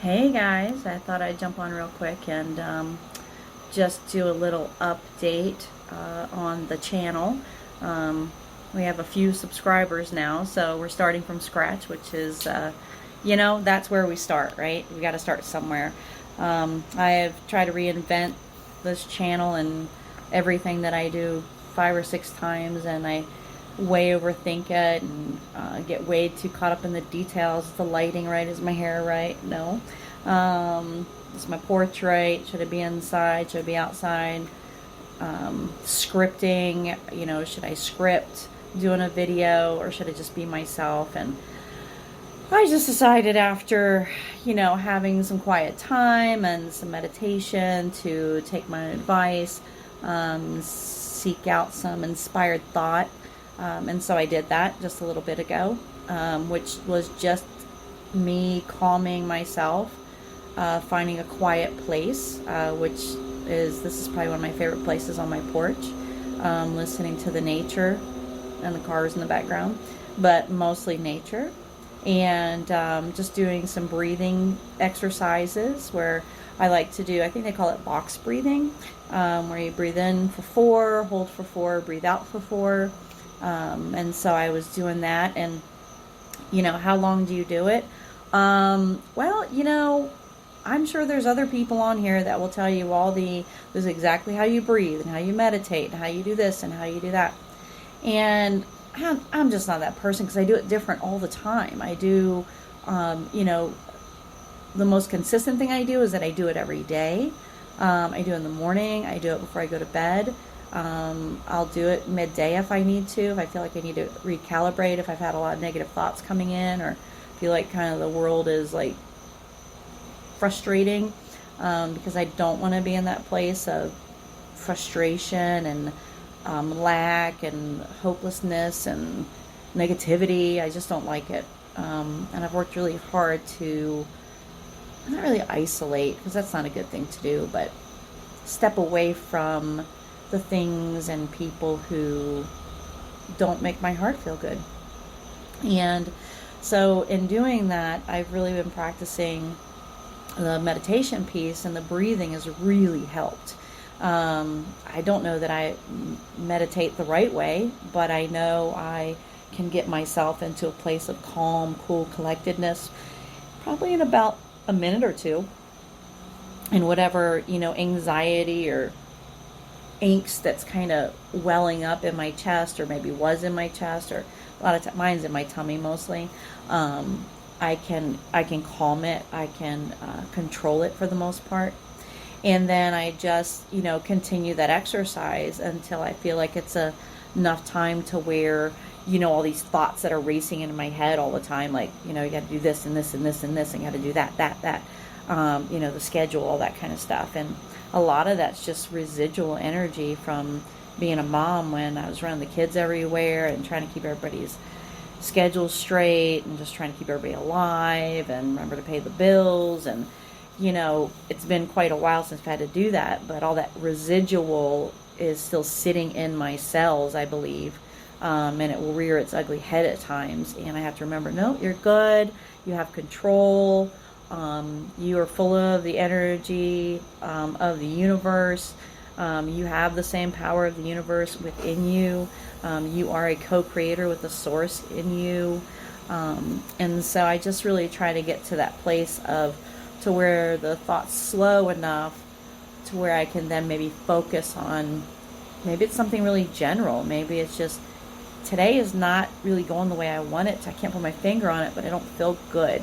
Hey guys, I thought I'd jump on real quick and just do a little update on the channel. We have a few subscribers now, so we're starting from scratch, which is, that's where we start, right? We got to start somewhere. I have tried to reinvent this channel and everything that I do 5 or 6 times, and I way overthink it and get way too caught up in the details. Is the lighting right? Is my hair right? No. Is my porch right? Should it be inside? Should it be outside? Scripting, should I script doing a video or should it just be myself? And I just decided after, having some quiet time and some meditation to take my advice, seek out some inspired thought. And so I did that just a little bit ago, which was just me calming myself, finding a quiet place, this is probably one of my favorite places on my porch, listening to the nature and the cars in the background, but mostly nature, and just doing some breathing exercises where I like to do, I think they call it box breathing, where you breathe in for 4, hold for 4, breathe out for 4. And so I was doing that, and how long do you do it? I'm sure there's other people on here that will tell you this is exactly how you breathe and how you meditate and how you do this and how you do that. And I'm just not that person because I do it different all the time. I do, the most consistent thing I do is that I do it every day. I do it in the morning. I do it before I go to bed. I'll do it midday if I need to, if I feel like I need to recalibrate, if I've had a lot of negative thoughts coming in, or feel like kind of the world is like frustrating, because I don't want to be in that place of frustration and lack and hopelessness and negativity. I just don't like it. And I've worked really hard to not really isolate, because that's not a good thing to do, but step away from the things and people who don't make my heart feel good. And so in doing that, I've really been practicing the meditation piece, and the breathing has really helped. I don't know that I meditate the right way, but I know I can get myself into a place of calm, cool, collectedness, probably in about a minute or two. And whatever, anxiety or angst that's kind of welling up in my chest, or maybe was in my chest, or a lot of mine's in my tummy mostly. I can calm it. I can control it for the most part, and then I just continue that exercise until I feel like it's enough time to where all these thoughts that are racing into my head all the time, like you got to do this and this and this and this, and you got to do that, the schedule, all that kind of stuff. And a lot of that's just residual energy from being a mom when I was around the kids everywhere and trying to keep everybody's schedule straight and just trying to keep everybody alive and remember to pay the bills. And, it's been quite a while since I've had to do that, but all that residual is still sitting in my cells, I believe. And it will rear its ugly head at times. And I have to remember, no, you're good. You have control. You are full of the energy of the universe. You have the same power of the universe within you. You are a co-creator with the source in you. And so I just really try to get to that place to where the thoughts slow enough to where I can then maybe focus on, maybe it's something really general. Maybe it's just, today is not really going the way I want it. I can't put my finger on it, but I don't feel good.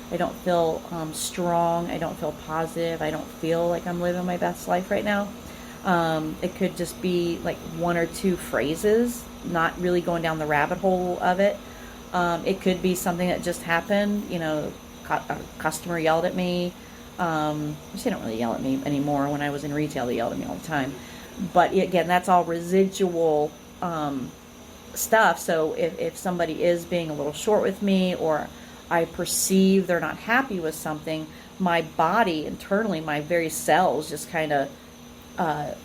I don't feel strong. I don't feel positive. I don't feel like I'm living my best life right now. It could just be like 1 or 2 phrases, not really going down the rabbit hole of it. It could be something that just happened. A customer yelled at me. They don't really yell at me anymore. When I was in retail, they yelled at me all the time. But again, that's all residual stuff. So if somebody is being a little short with me, or I perceive they're not happy with something, my body internally, my very cells just kind of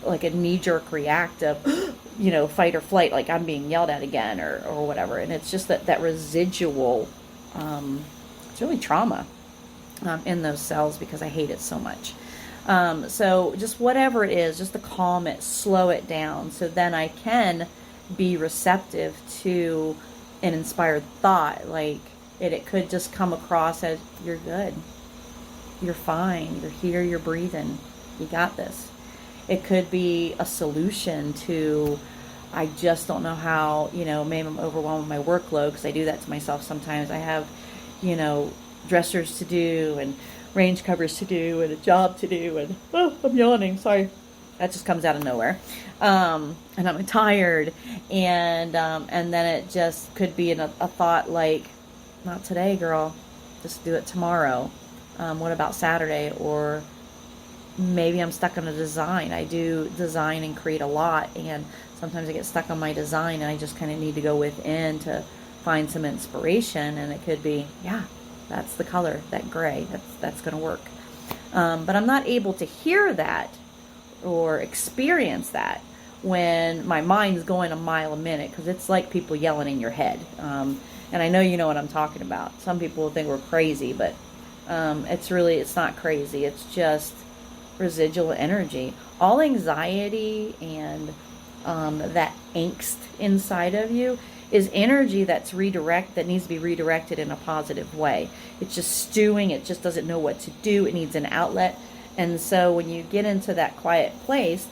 like a knee-jerk react of, fight or flight, like I'm being yelled at again or whatever. And it's just that residual, it's really trauma. in those cells because I hate it so much. So just whatever it is, just to calm it, slow it down, so then I can be receptive to an inspired thought. Like it could just come across as, you're good, you're fine, you're here, you're breathing, you got this. It could be a solution to, I just don't know how, maybe I'm overwhelmed with my workload, because I do that to myself sometimes. I have, dressers to do and range covers to do and a job to do, and I'm yawning, sorry. That just comes out of nowhere. And I'm tired, and then it just could be a thought like, not today, girl, just do it tomorrow. What about Saturday? Or maybe I'm stuck on a design. I do design and create a lot, and sometimes I get stuck on my design, and I just kind of need to go within to find some inspiration. And it could be, yeah, that's the color, that gray, that's going to work. But I'm not able to hear that or experience that when my mind's going a mile a minute, because it's like people yelling in your head. And I know you know what I'm talking about. Some people will think we're crazy, but it's not crazy. It's just residual energy. All anxiety and that angst inside of you is energy that needs to be redirected in a positive way. It's just stewing. It just doesn't know what to do. It needs an outlet. And so when you get into that quiet place,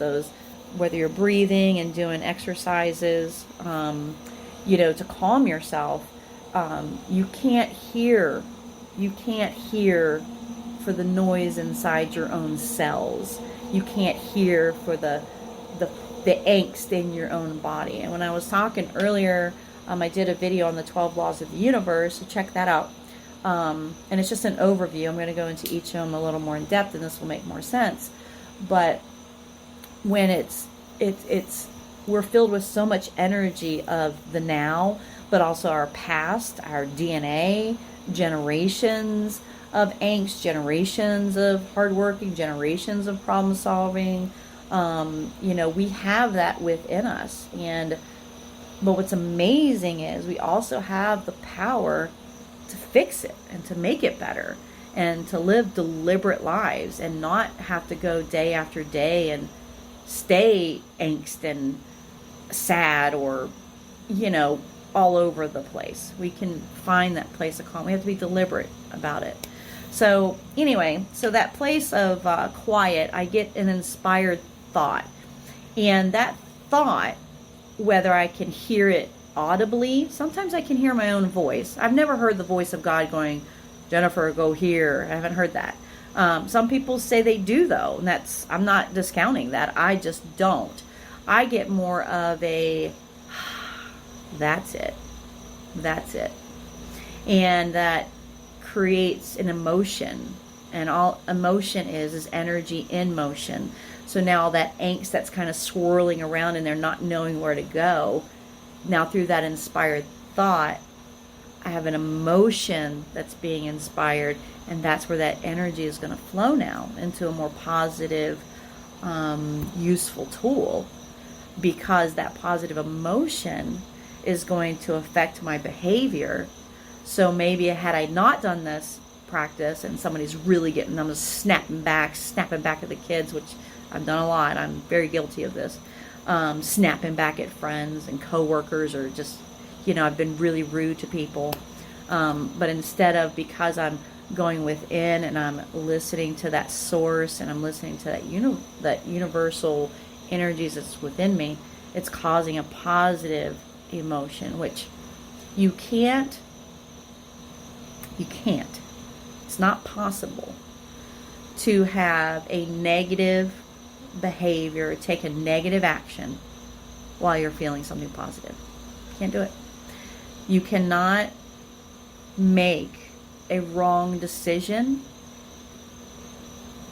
whether you're breathing and doing exercises, to calm yourself, you can't hear for the noise inside your own cells. You can't hear for the angst in your own body. And when I was talking earlier, I did a video on the 12 laws of the universe, so check that out. And it's just an overview. I'm going to go into each of them a little more in depth, and this will make more sense. But when we're filled with so much energy of the now, but also our past, our DNA, generations of angst, generations of hardworking, generations of problem solving. We have that within us. But what's amazing is we also have the power to fix it and to make it better, and to live deliberate lives and not have to go day after day and stay angst and sad or, all over the place. We can find that place of calm. We have to be deliberate about it. So anyway, that place of quiet, I get an inspired thought. And that thought, whether I can hear it audibly, sometimes I can hear my own voice. I've never heard the voice of God going, Jennifer, go here. I haven't heard that. Some people say they do, though, and I'm not discounting that. I just don't. I get more of a, that's it. And that creates an emotion. And all emotion is energy in motion. So now that angst that's kind of swirling around and they're not knowing where to go, now through that inspired thought, I have an emotion that's being inspired, and that's where that energy is going to flow now into a more positive, useful tool, because that positive emotion is going to affect my behavior. So maybe had I not done this practice and somebody's really getting, I'm just snapping back at the kids, which I've done a lot. I'm very guilty of this. Snapping back at friends and coworkers, or just, I've been really rude to people. But instead of, because I'm going within and I'm listening to that source and I'm listening to that universal energies that's within me, it's causing a positive emotion, which you can't. It's not possible to have a negative behavior, take a negative action while you're feeling something positive. Can't do it. You cannot make a wrong decision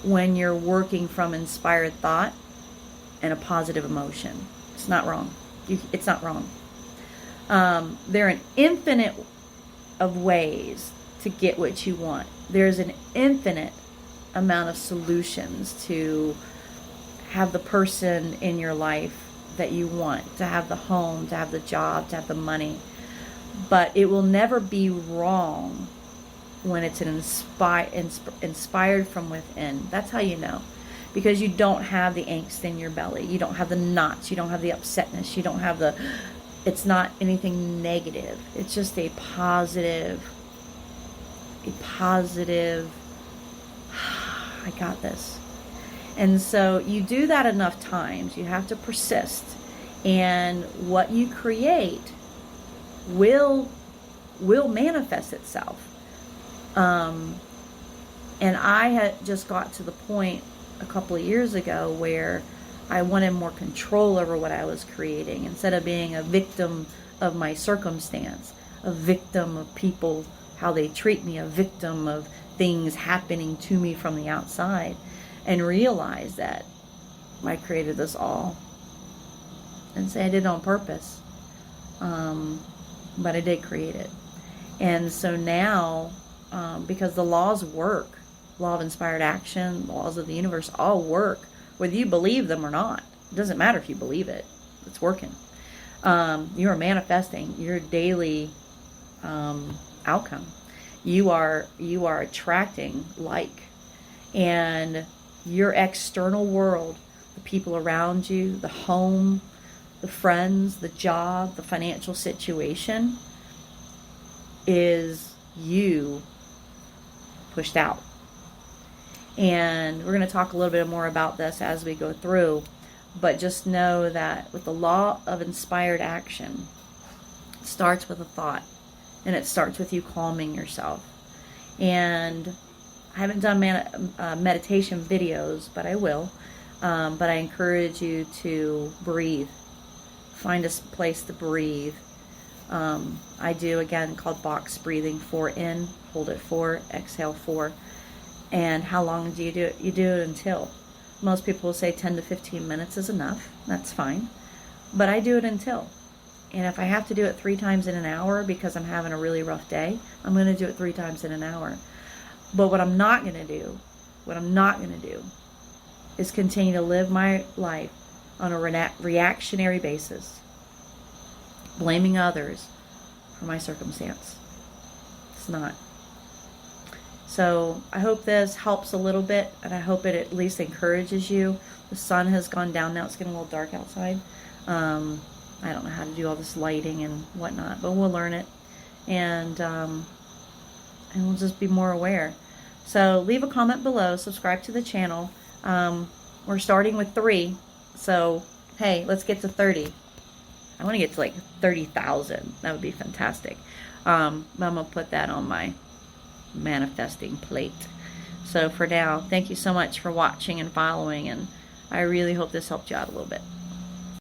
when you're working from inspired thought and a positive emotion. It's not wrong. It's not wrong. There are an infinite of ways to get what you want. There's an infinite amount of solutions to have the person in your life that you want, to have the home, to have the job, to have the money. But it will never be wrong when it's inspired from within. That's how you know. Because you don't have the angst in your belly. You don't have the knots. You don't have the upsetness. You don't have the... It's not anything negative. It's just a positive... I got this. And so you do that enough times. You have to persist. And what you create will manifest itself. And I had just got to the point a couple of years ago where I wanted more control over what I was creating, instead of being a victim of my circumstance, a victim of people, how they treat me, a victim of things happening to me from the outside, and realize that I created this all, and say I did it on purpose, but I did create it. And so now, because the laws work, law of inspired action, the laws of the universe all work, whether you believe them or not. It doesn't matter if you believe it. It's working. You are manifesting your daily outcome. You are attracting like, and your external world, the people around you, the home, the friends, the job, the financial situation, is you pushed out. And we're going to talk a little bit more about this as we go through, but just know that with the law of inspired action, it starts with a thought, and it starts with you calming yourself. And I haven't done meditation videos, but I will. But I encourage you to breathe. Find a place to breathe. I do, again, called box breathing. 4 in, hold it 4, exhale 4. And how long do you do it? You do it until. Most people will say 10 to 15 minutes is enough. That's fine. But I do it until. And if I have to do it 3 times in an hour because I'm having a really rough day, I'm going to do it 3 times in an hour. But what I'm not going to do is continue to live my life on a reactionary basis, blaming others for my circumstance. It's not. So I hope this helps a little bit, and I hope it at least encourages you. The sun has gone down now. It's getting a little dark outside. I don't know how to do all this lighting and whatnot, but we'll learn it, and we'll just be more aware. So leave a comment below. Subscribe to the channel. We're starting with 3, so hey, let's get to 30. I want to get to like 30,000. That would be fantastic. But I'm gonna put that on my manifesting plate. So for now, thank you so much for watching and following, and I really hope this helped you out a little bit.